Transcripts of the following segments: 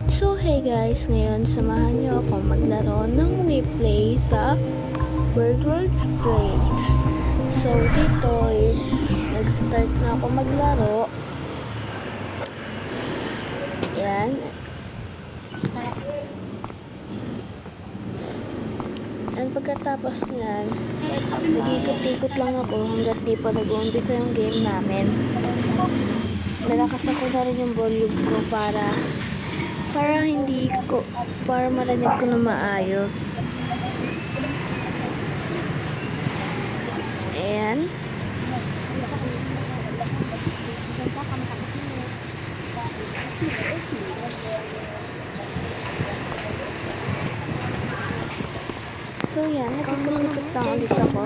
So hey guys, ngayon samahan niyo ako maglaro ng replay sa Birdworld's Place. So dito is nag-start na ako maglaro. Yan. And pagkatapos niyan, nag-ikot-ikot lang ako hanggat di pa nag-uumpisa yung game namin. Nalakasan ko na rin yung volume ko para marinig ko na maayos. Ayan. So yan, nagkikot-ikot lang ulit ako.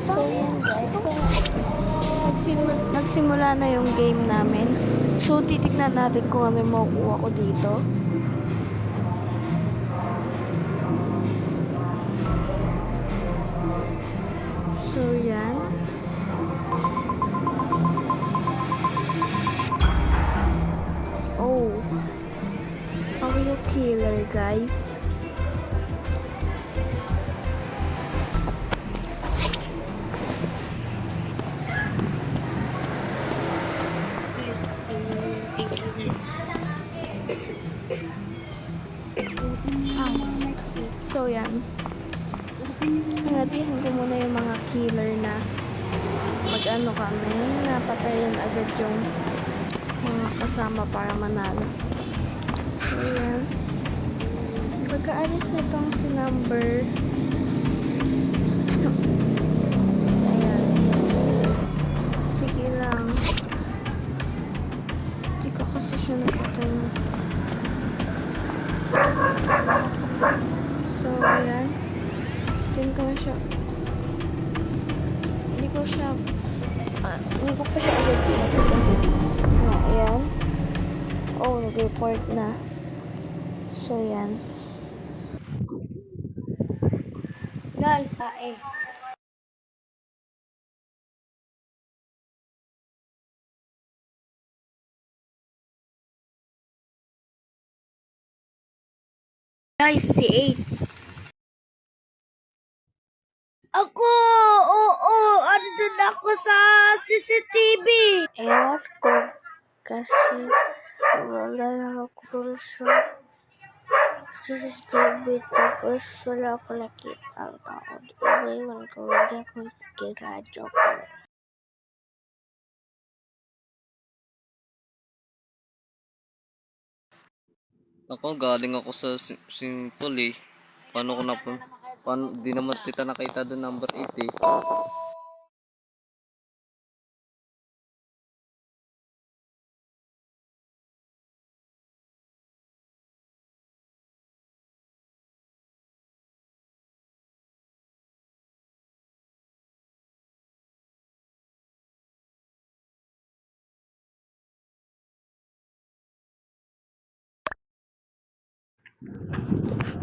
So yan guys, nagsimula na yung game namin. So titignan natin kung ano yung makukuha ko dito. So yan. Oh, are you killer guys? So yan, hanabihan ko muna yung mga killer na mag-ano kami, napatayin agad yung mga kasama para manalo. So yan, pagkaalis nitong si number ayan, sige lang, hindi ko kasi siya napatay. So, ayan. Diyan ko siya. Hindi ko pa siya agad pinatay kasi. Ayan. Oh, nag-report na. So, ayan. Guys, Guys, si 8. Ako! Oo! Andun ako sa CCTV! Ewan ko. Kasi wala na ako sa CCTV. Tapos wala ako nakita ang tao. Ewan ko. Hindi ako kira-joker. Ako, galing ako sa simple eh. Paano di naman kita nakita doon number 8 eh.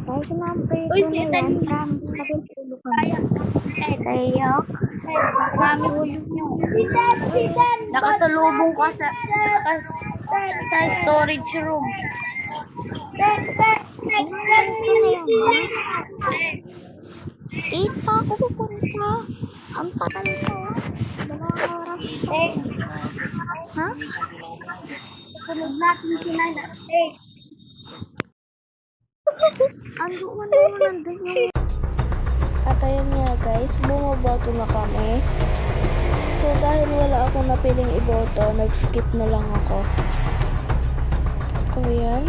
Ay, sinabi ko na yan. Promise, magtulog kami. Sa iyo? Marami ulit nyo. Nakasalubong ka sa storage room. Eight pa ako pupunta. Ang tagal ko. 2 oras pa. Ha? Sunod natin sinala. Ando man nandun yung... At ayun nga guys, bumaboto na kami. So dahil wala akong napiling iboto, nag-skip na lang ako. O yan.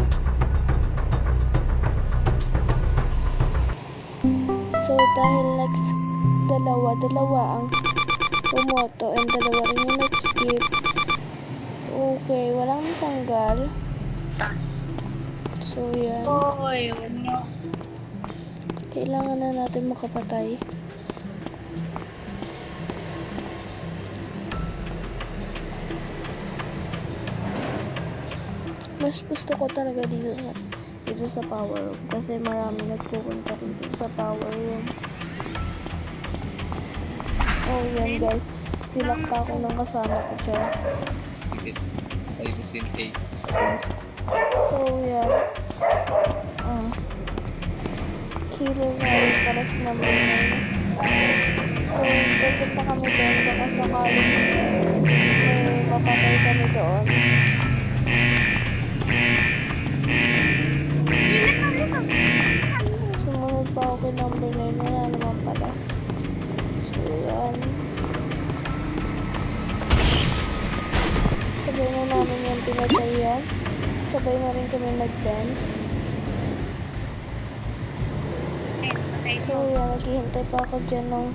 So dahil dalawa ang bumoto and dalawa rin yung nag-skip. Okay, walang natanggal. So yan. Oy, Kailangan na natin makapatay. Mas gusto ko talaga dito sa power room kasi marami nagpupunta rin dito sa power room. Oh, yan guys. Hilak pa ako ng kasama ko dyan. Sige. Ay, sin A. So, yan. Killer na rin para sa number 9. So, pupunta kami doon. Baka sakaling may mapatay kami doon. Sumunod pa ako kay number 9. Wala naman pala. So, yan. Sabay na namin yung pinatay yan. Sabay na rin kami nag-ban. So, yan. Naghihintay pa ako dyan ng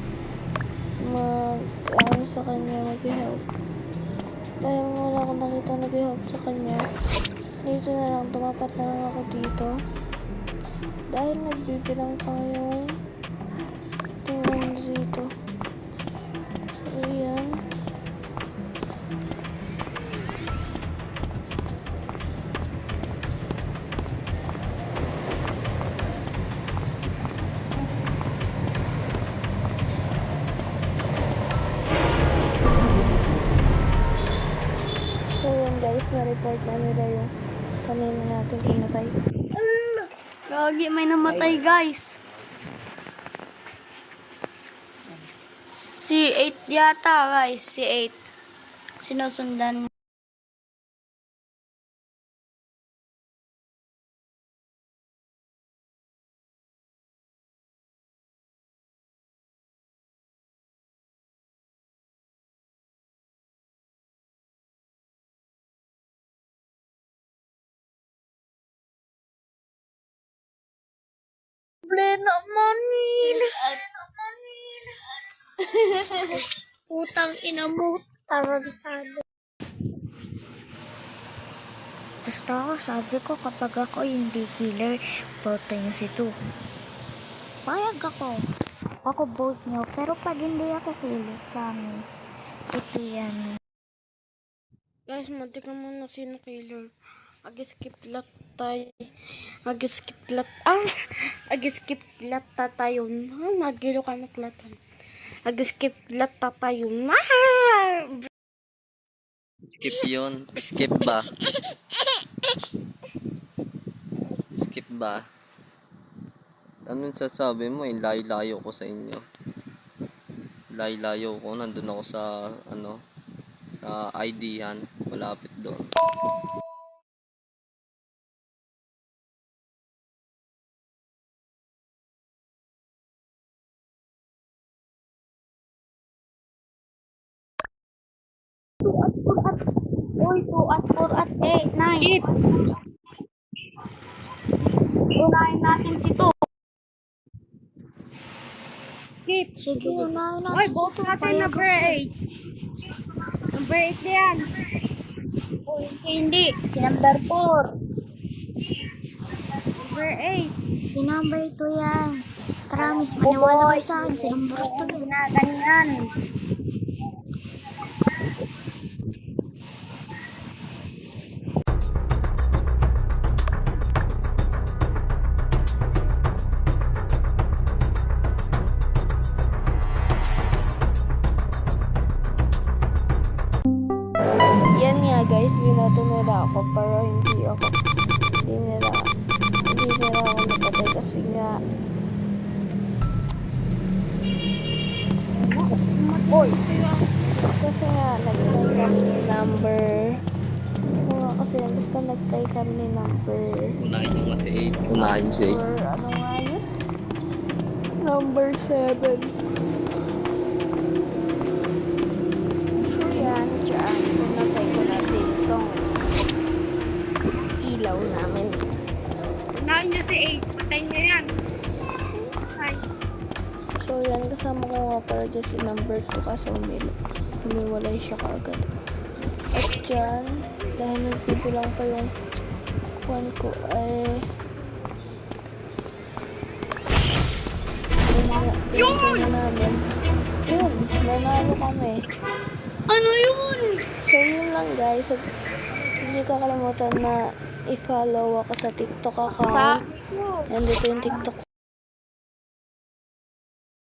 sa kanya mag-help. Dahil wala akong nakita nag-help sa kanya, dito na lang, tumapat na lang ako dito. Dahil nagbibilang pa yung tingnan dito. So, yan. So, yan guys, na-report na nila yung kanina natin pinatay. Lagi may namatay, guys. Si 8 yata, guys. Si 8. Sinusundan. Problema Manila. Putang ina mo. Tarantado. Basta ako, sabi ko kapag ako hindi killer, boto niyo si Tu. Payag ako. Ako vote niyo, pero pag hindi ako killer, promise, si Tian. Guys, muntik na muna sino killer. Mag-skip lat tayo. Mag-skip lat. Mag-skip lat tayo. Magilo ka na klatan. Mag-skip lat tayo. Skip yun. Skip ba? Skip ba? Anong sasabi mo? Layo-layo ko sa inyo. Layo-layo ko. Nandun ako sa, sa ID-han. Malapit doon. Uy, 2 at 4 at 8, 9. Keep. Unahin natin si 2. Keep. Sige, unahin Uy, natin vote si Tu. natin Payag number 8. Number 8 na yan. Uy, hindi. Si number 4. Number 8. Si number 2 yan. Promise, maniwala kayo sa akin. Si number 2. Hindi na ganyan. Yan nga guys, binoto nila ako pero hindi nila ako napatay kasi nga nagtay kami ni number basta nagtay kami ni number Unahin nyo nga si 8. Unahin si 8. or ano nga yun? Number 7. So yan, dyan. Pinatay ko na din tong ilaw namin. Unahin niyo si 8. Patay niyo yan. Ay. So yan, kasama ko nga para dyan si number 2 kasi humiwalay siya kaagad. At dyan, dahil nagpipilang pa yung kuwan ko ay yun! Namin. Yun, nanalo kami. Ano yun? So, yun lang guys. So, hindi kakalimutan na i-follow ako sa TikTok account. And dito yung TikTok